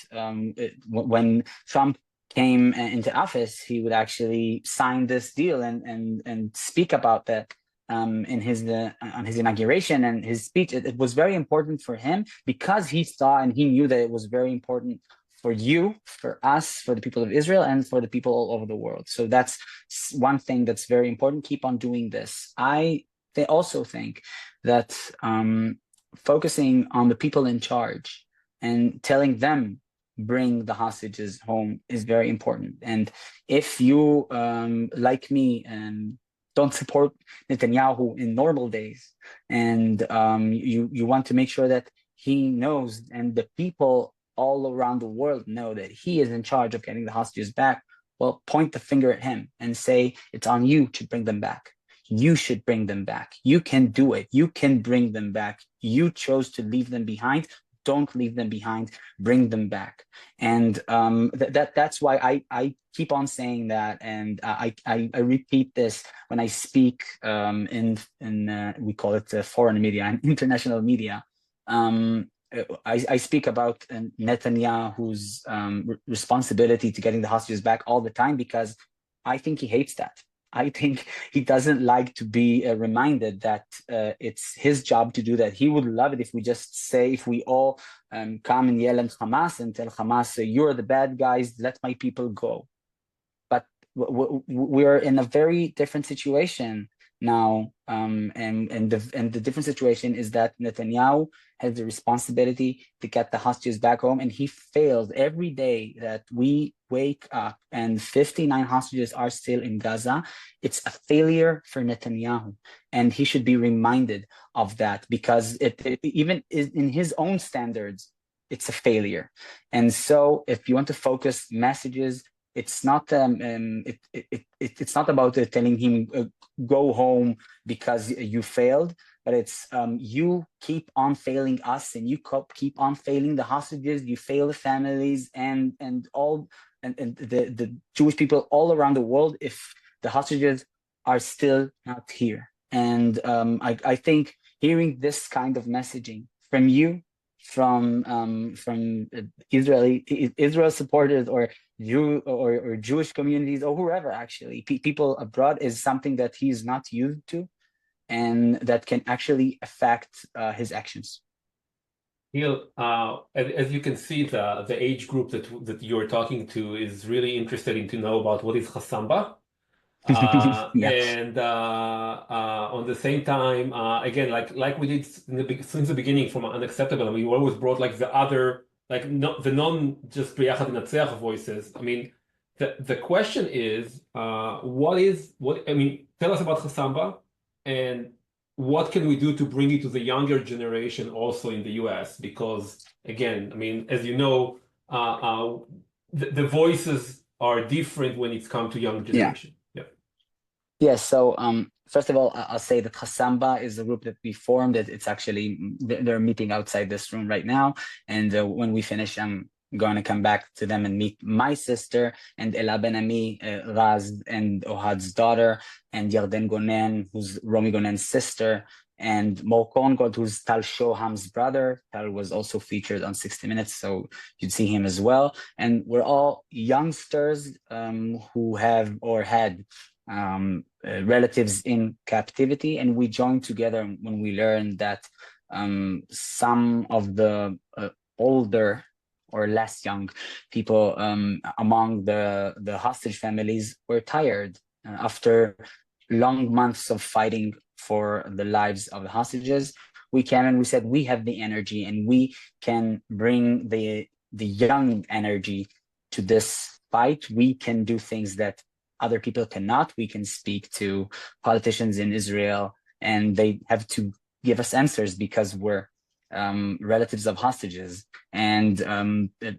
when Trump came into office, he would actually sign this deal and speak about that in his on his inauguration and his speech. It was very important for him because he saw and he knew that it was very important for you, for us, for the people of Israel, and for the people all over the world. So that's one thing that's very important. Keep on doing this. They also think that focusing on the people in charge and telling them bring the hostages home is very important. And if you, like me, don't support Netanyahu in normal days, and you want to make sure that he knows and the people all around the world know that he is in charge of getting the hostages back. Well, point the finger at him and say it's on you to bring them back. You should bring them back. You can do it. You can bring them back. You chose to leave them behind. Don't leave them behind. Bring them back. And that's why I keep on saying that, and I repeat this when I speak in we call it foreign media and international media. I speak about Netanyahu's responsibility to getting the hostages back all the time because I think he hates that. I think he doesn't like to be reminded that it's his job to do that. He would love it if we just say, if we all come and yell at Hamas and tell Hamas, you're the bad guys, let my people go. But we're in a very different situation now, and the different situation is that Netanyahu has the responsibility to get the hostages back home, and he fails every day that we wake up and 59 hostages are still in Gaza. It's a failure for Netanyahu, and he should be reminded of that because it even is in his own standards, it's a failure. And so, if you want to focus messages, it's not it's not about telling him go home because you failed, but it's you keep on failing us, and you keep on failing the hostages. You fail the families and all and the Jewish people all around the world if the hostages are still not here. And I think hearing this kind of messaging from you, from Israel supporters or Jewish communities or whoever, actually people abroad, is something that he's not used to, and that can actually affect his actions. Neil, as you can see, the age group that you're talking to is really interested in to know about what is Hassamba. Yeah. And on the same time, again, like we did since the beginning from Unacceptable, I mean, we always brought like the other, like not the non just B'yachad Natseach voices. I mean, the question is, what I mean, tell us about Hassamba and what can we do to bring it to the younger generation also in the US? Because again, I mean, as you know, the voices are different when it's come to young Yeah. generation. Yeah. Yes. So, first of all, I'll say that Hassamba is a group that we formed. It's actually they're meeting outside this room right now, and when we finish, I'm going to come back to them and meet my sister and Ela Ben Ami, Raz and Ohad's daughter, and Yarden Gonen, who's Romi Gonen's sister, and Mor Kongod, who's Tal Shoham's brother. Tal was also featured on 60 Minutes, so you'd see him as well. And we're all youngsters who have or had relatives in captivity, and we joined together when we learned that some of the older or less young people among the hostage families were tired after long months of fighting for the lives of the hostages. We came and we said we have the energy and we can bring the young energy to this fight. We can do things that other people cannot. We can speak to politicians in Israel, and they have to give us answers because we're relatives of hostages. And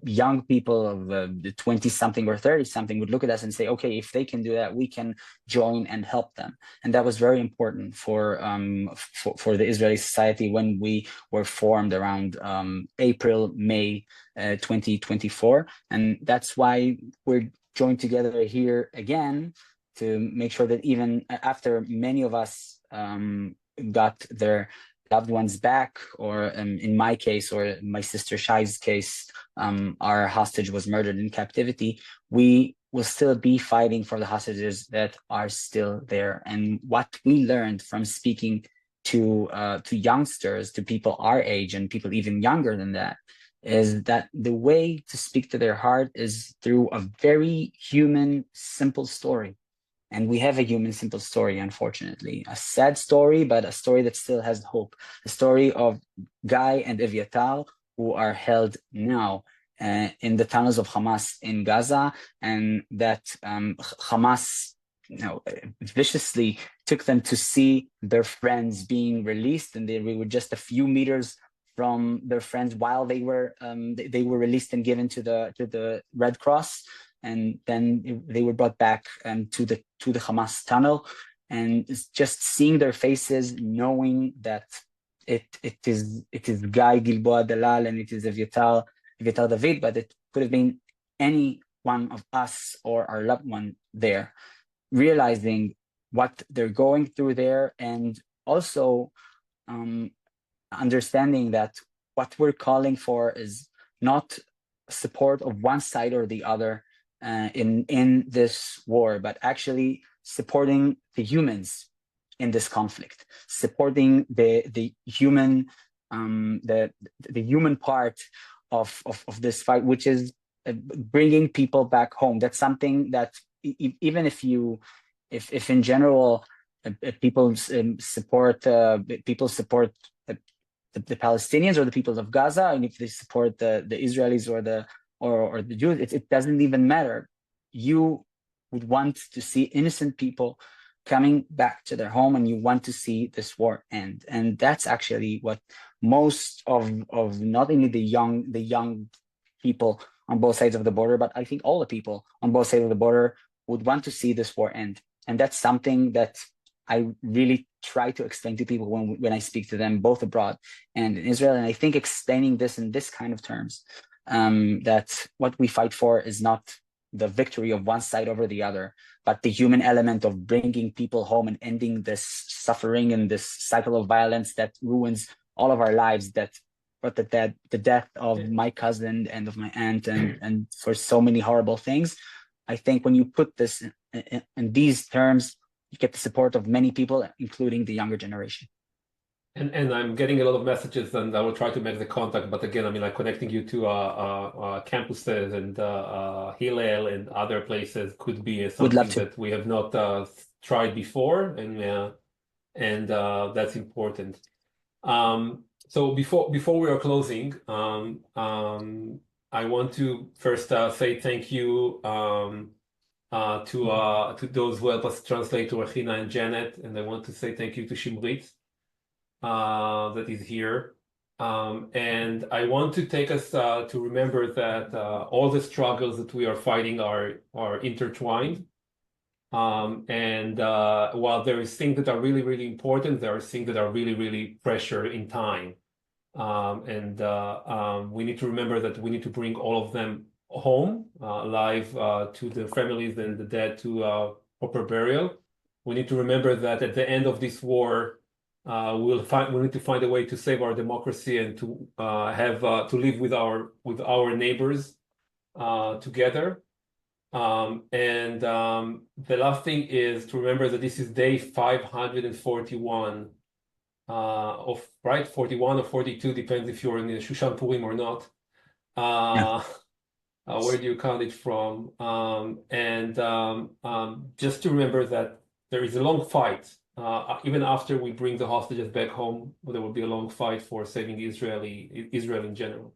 young people of the 20-something or 30-something would look at us and say, okay, if they can do that, we can join and help them. And that was very important for the Israeli society when we were formed around April, May 2024. And that's why we're joined together here again to make sure that even after many of us got their loved ones back, or in my case or my sister Shai's case, our hostage was murdered in captivity, we will still be fighting for the hostages that are still there. And what we learned from speaking to youngsters, to people our age and people even younger than that, is that the way to speak to their heart is through a very human, simple story. And we have a human, simple story, unfortunately. A sad story, but a story that still has hope. The story of Guy and Eviatar, who are held now in the tunnels of Hamas in Gaza, and that Hamas viciously took them to see their friends being released, and they were just a few meters from their friends while they were released and given to the Red Cross, and then they were brought back to the Hamas tunnel, and just seeing their faces, knowing that it is Guy Gilboa Dalal and it is Evital David, but it could have been any one of us or our loved one there, realizing what they're going through there, and also um, understanding that what we're calling for is not support of one side or the other in this war, but actually supporting the humans in this conflict, supporting the human the human part of this fight, which is bringing people back home. That's something that even if in general people support the Palestinians or the people of Gaza, and if they support the Israelis or the Jews, it doesn't even matter. You would want to see innocent people coming back to their home, and you want to see this war end. And that's actually what most of not only the young people on both sides of the border, but I think all the people on both sides of the border would want to see this war end. And that's something that I really try to explain to people when I speak to them, both abroad and in Israel. And I think explaining this in this kind of terms, that what we fight for is not the victory of one side over the other, but the human element of bringing people home and ending this suffering and this cycle of violence that ruins all of our lives, that but the death of my cousin and of my aunt and for so many horrible things. I think when you put this in these terms, you get the support of many people, including the younger generation. And I'm getting a lot of messages, and I will try to make the contact. But again, I mean, like connecting you to campuses and Hillel and other places could be Would love something to. that we have not tried before, and that's important. So before we are closing, I want to first say thank you to those who help us translate, to Rechina and Janet, and I want to say thank you to Shimrit that is here. And I want to take us to remember that all the struggles that we are fighting are intertwined. And while there is things that are really, really important, there are things that are really, really pressure in time. And we need to remember that we need to bring all of them home alive to the families and the dead to proper burial. We need to remember that at the end of this war, we need to find a way to save our democracy and to have to live with our neighbors together. The last thing is to remember that this is day 541 of right 41 or 42, depends if you're in the Shushan Purim or not. Yeah. Where do you count it from? Just to remember that there is a long fight. Even after we bring the hostages back home, there will be a long fight for saving Israel in general.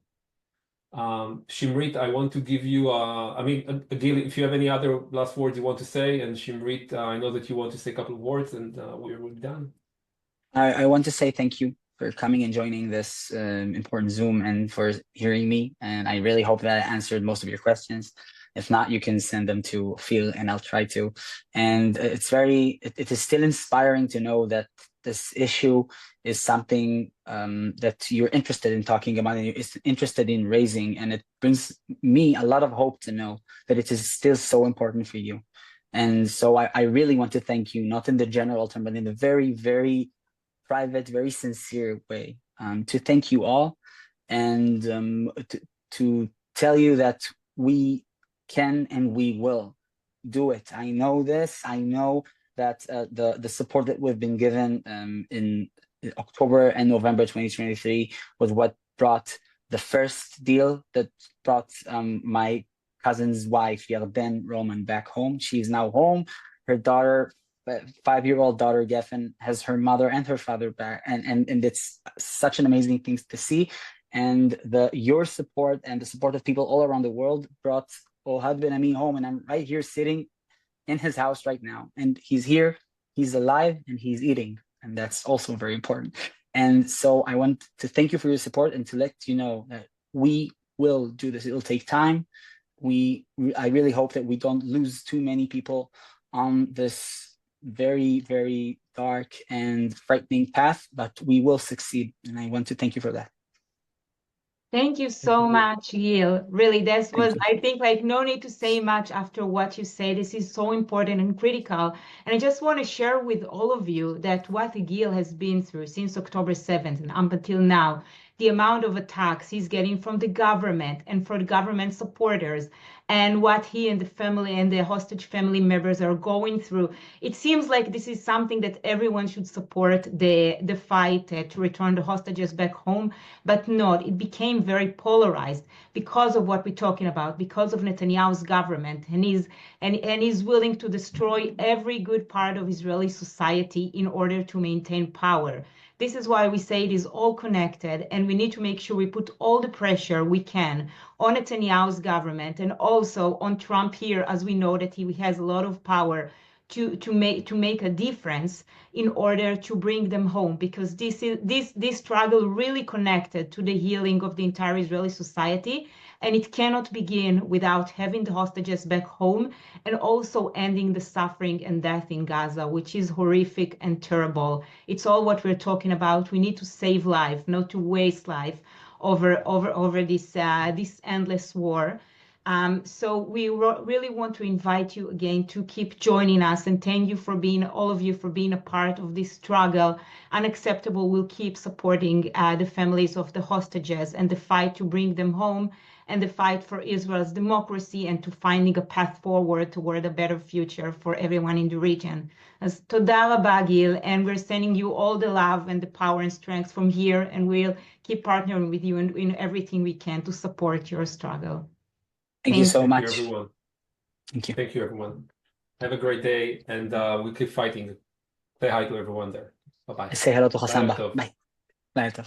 Shimrit, I want to give you, I mean, Gil, if you have any other last words you want to say, and Shimrit, I know that you want to say a couple of words, and we're done. I want to say thank you for coming and joining this important Zoom and for hearing me. And I really hope that I answered most of your questions. If not, you can send them to Phil and I'll try to. And it is still inspiring to know that this issue is something that you're interested in talking about and you're interested in raising. And it brings me a lot of hope to know that it is still so important for you. And so I really want to thank you, not in the general term, but in the very, very private, very sincere way, to thank you all and to tell you that we can and we will do it. I know this. I know that the support that we've been given in October and November 2023 was what brought the first deal that brought my cousin's wife, Yarden Roman, back home. She's now home. Her daughter, 5-year-old daughter Geffen, has her mother and her father back, and it's such an amazing thing to see. And your support and the support of people all around the world brought Ohad Ben Ami home, and I'm right here sitting in his house right now, and he's here, he's alive, and he's eating, and that's also very important. And so I want to thank you for your support and to let you know that we will do this. It'll take time. I really hope that we don't lose too many people on this very, very dark and frightening path, but we will succeed. And I want to thank you for that. Thank you Thank so you. much, Gil. Really, this Thank was, you. I think, like no need to say much after what you say. This is so important and critical. And I just want to share with all of you that what Gil has been through since October 7th and up until now, the amount of attacks he's getting from the government and from the government supporters, and what he and the family and the hostage family members are going through. It seems like this is something that everyone should support the fight to return the hostages back home, but not. It became very polarized because of what we're talking about, because of Netanyahu's government, and he's willing to destroy every good part of Israeli society in order to maintain power. This is why we say it is all connected, and we need to make sure we put all the pressure we can on Netanyahu's government and also on Trump here, as we know that he has a lot of power to make a difference in order to bring them home, because this struggle really connected to the healing of the entire Israeli society, and it cannot begin without having the hostages back home and also ending the suffering and death in Gaza, which is horrific and terrible. It's all what we're talking about. We need to save life, not to waste life over this endless war. So we really want to invite you again to keep joining us, and thank you for being, all of you, for being a part of this struggle. Unacceptable. We'll keep supporting the families of the hostages and the fight to bring them home, and the fight for Israel's democracy and to finding a path forward toward a better future for everyone in the region. As Toda Rabba, Gil, and we're sending you all the love and the power and strength from here, and we'll keep partnering with you in everything we can to support your struggle. Thank you so Thank you, much. everyone. Thank you. Thank you, everyone. Have a great day, and we keep fighting. Say hi to everyone there. Bye-bye. Say hello to Hassan. Laila Tov. Bye. Bye.